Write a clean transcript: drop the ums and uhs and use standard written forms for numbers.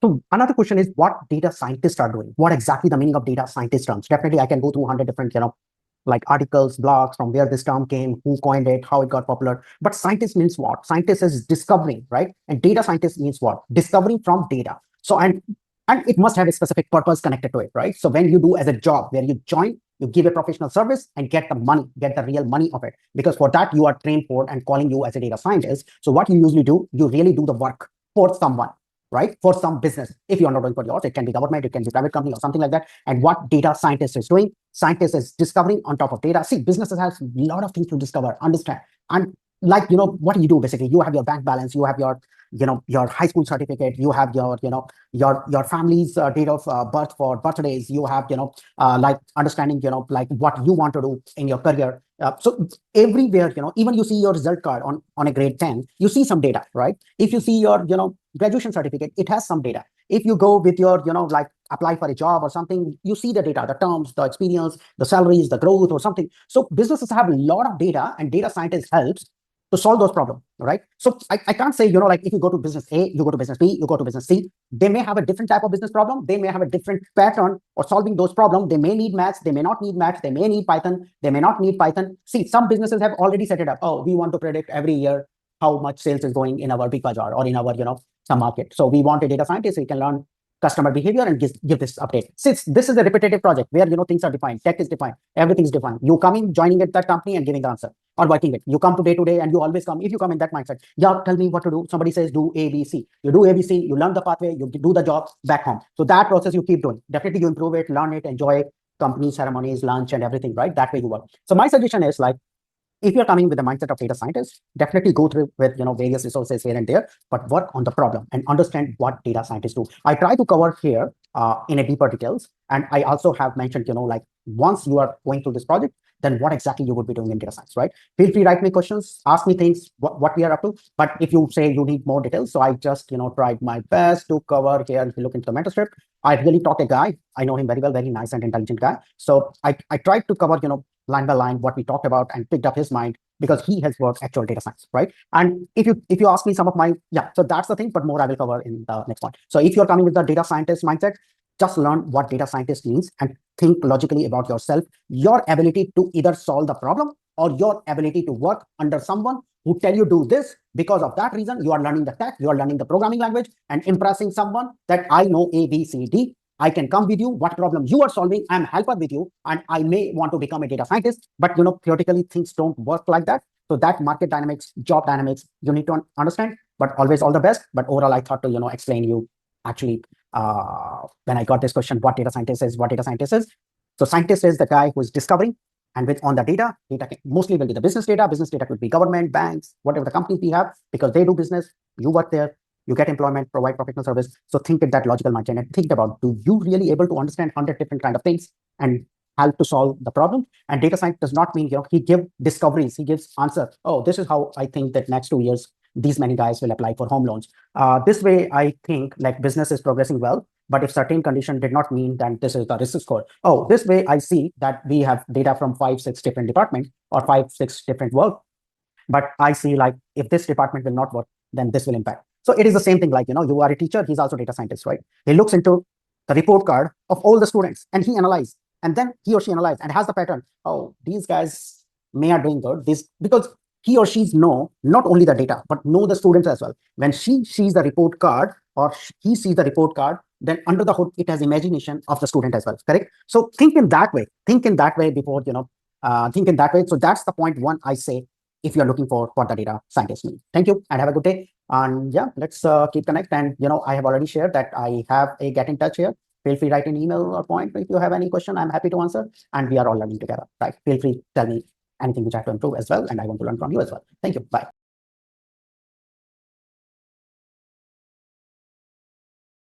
So another question is what data scientists are doing. What exactly the meaning of data scientist terms? Definitely, I can go through 100 different, like articles, blogs, from where this term came, who coined it, how it got popular. But scientist means what? Scientist is discovering, right? And data scientist means what? Discovering from data. So, and it must have a specific purpose connected to it, right? So when you do as a job where you join, you give a professional service and get the money, get the real money of it. Because for that, you are trained for and calling you as a data scientist. So what you usually do, you really do the work for someone, right? For some business. If you're not doing for yours, it can be government, it can be private company or something like that. And what data scientist is doing, scientist is discovering on top of data. See, businesses have a lot of things to discover, understand. And like, what do you do basically? You have your bank balance, you have your, your high school certificate, you have your, your family's date of birth for birthdays, you have, like understanding, like what you want to do in your career. So everywhere, even you see your result card on a grade 10, you see some data, right? If you see your, graduation certificate, it has some data. If you go with your, like apply for a job or something, you see the data, the terms, the experience, the salaries, the growth or something. So businesses have a lot of data and data scientists helps to solve those problems, right? So I can't say, like if you go to business A, you go to business B, you go to business C, they may have a different type of business problem. They may have a different pattern or solving those problems. They may need maths, they may not need maths, they may need Python, they may not need Python. See, some businesses have already set it up. Oh, we want to predict every year how much sales is going in our big bazaar or in our, some market. So we want a data scientist who can learn customer behavior and give this update. Since this is a repetitive project where things are defined, tech is defined, everything's defined. You coming, joining at that company and giving the answer or working it. You come to day, and you always come. If you come in that mindset, yeah, tell me what to do. Somebody says do A, B, C. You do A, B, C. You learn the pathway. You do the job back home. So that process you keep doing. Definitely you improve it, learn it, enjoy it. Company ceremonies, lunch, and everything. Right? That way you work. So my suggestion is like, if you're coming with the mindset of data scientist, definitely go through with various resources here and there, but work on the problem and understand what data scientists do. I try to cover here in a deeper details, and I also have mentioned like once you are going through this project, then what exactly you would be doing in data science, right? Feel free to write me questions, ask me things, what we are up to. But if you say you need more details, so I just tried my best to cover here. If you look into the mentorship, I really taught a guy. I know him very well, very nice and intelligent guy. So I tried to cover line by line what we talked about and picked up his mind because he has worked actual data science, right? And if you ask me some of my, so that's the thing, but more I will cover in the next one. So if you're coming with the data scientist mindset, just learn what data scientist means and think logically about yourself, your ability to either solve the problem or your ability to work under someone who tell you do this. Because of that reason, you are learning the tech, you are learning the programming language and impressing someone that I know A, B, C, D. I can come with you, what problem you are solving, I'm helper with you, and I may want to become a data scientist, but theoretically things don't work like that. So that market dynamics, job dynamics, you need to understand, but always all the best. But overall, I thought to, explain you actually, when I got this question, what data scientist is. So scientist is the guy who is discovering, and with on the data mostly will be the business data could be government, banks, whatever the companies we have, because they do business, you work there, you get employment, provide professional service. So think in that logical mindset and think about, do you really able to understand 100 different kind of things and help to solve the problem? And data science does not mean, he gives discoveries, he gives answer. Oh, this is how I think that next 2 years, these many guys will apply for home loans. This way, I think like business is progressing well, but if certain condition did not mean that this is the risk score. Oh, this way I see that we have data from 5-6 different departments or 5-6 different work. But I see like if this department will not work, then this will impact. So it is the same thing like, you are a teacher, he's also a data scientist, right? He looks into the report card of all the students and he analyzes, and then he or she analyzes and has the pattern. Oh, these guys may are doing good. This because he or she's know not only the data, but know the students as well. When she sees the report card or he sees the report card, then under the hood, it has imagination of the student as well, correct? So think in that way before, think in that way. So that's the point one I say, if you're looking for what the data scientist means. Thank you and have a good day. And yeah, let's keep connect. And I have already shared that I have a get in touch here. Feel free to write an email or point if you have any question. I'm happy to answer. And we are all learning together, right? Feel free to tell me anything which I have to improve as well. And I want to learn from you as well. Thank you. Bye.